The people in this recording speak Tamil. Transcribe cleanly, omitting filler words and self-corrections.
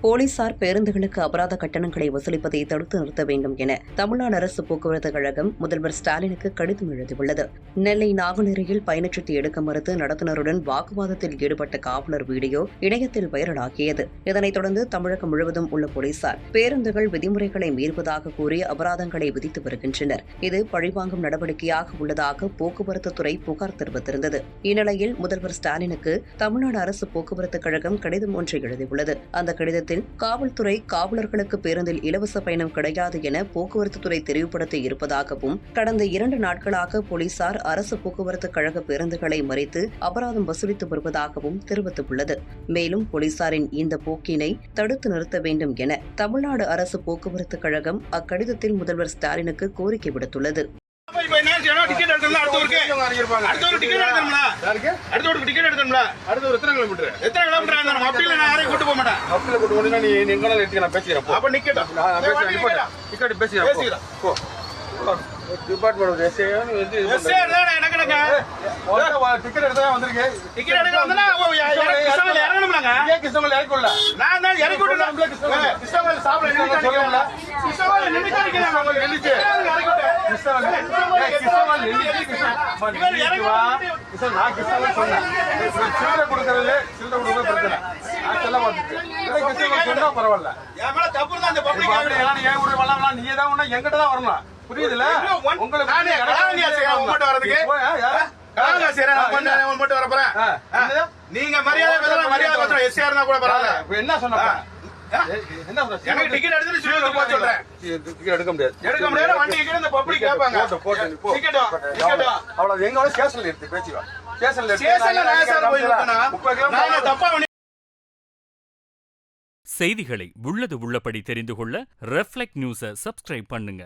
போலீசார் பேருந்துகளுக்கு அபராத கட்டணங்களை வசூலிப்பதை தடுத்து நிறுத்த வேண்டும் என தமிழ்நாடு அரசு போக்குவரத்து கழகம் முதல்வர் ஸ்டாலினுக்கு கடிதம் எழுதியுள்ளது. நெல்லை நாங்குநேரியில் பயணச்சீட்டு எடுக்க மறுத்து நடத்துனருடன் வாக்குவாதத்தில் ஈடுபட்ட காவலர் வீடியோ இணையத்தில் வைரலாகியது. இதனைத் தொடர்ந்து தமிழகம் முழுவதும் உள்ள போலீசார் பேருந்துகள் விதிமுறைகளை மீறுவதாக கூறி அபராதங்களை விதித்து வருகின்றனர். இது பழிவாங்கும் நடவடிக்கையாக உள்ளதாக போக்குவரத்து துறை புகார் தெரிவித்திருந்தது. இந்நிலையில் முதல்வர் ஸ்டாலினுக்கு தமிழ்நாடு அரசு போக்குவரத்து கழகம் கடிதம் ஒன்றை எழுதியுள்ளது. அந்த கடிதத்தில் காவல்துறை காவலர்களுக்கு பேருந்தில் இலவச பயணம் கிடையாது என போக்குவரத்து துறை தெரிவுபடுத்தி இருப்பதாகவும், கடந்த 2 நாட்களாக போலீசார் அரசு போக்குவரத்து கழக பேருந்துகளை மறித்து அபராதம் வசூலித்து வருவதாகவும் தெரிவித்துள்ளது. மேலும் போலீசாரின் இந்த போக்கினை தடுத்து நிறுத்த வேண்டும் என தமிழ்நாடு அரசு போக்குவரத்து கழகம் அக்கடிதத்தில் முதல்வர் ஸ்டாலினுக்கு கோரிக்கை விடுத்துள்ளது. புரியுதுல? நீங்க என்ன சொன்ன எடுக்க முடியாது. செய்திகளை உள்ளது உள்ளபடி தெரிந்து கொள்ள ரெஃப்ளெக்ட் நியூஸை சப்ஸ்கிரைப் பண்ணுங்க.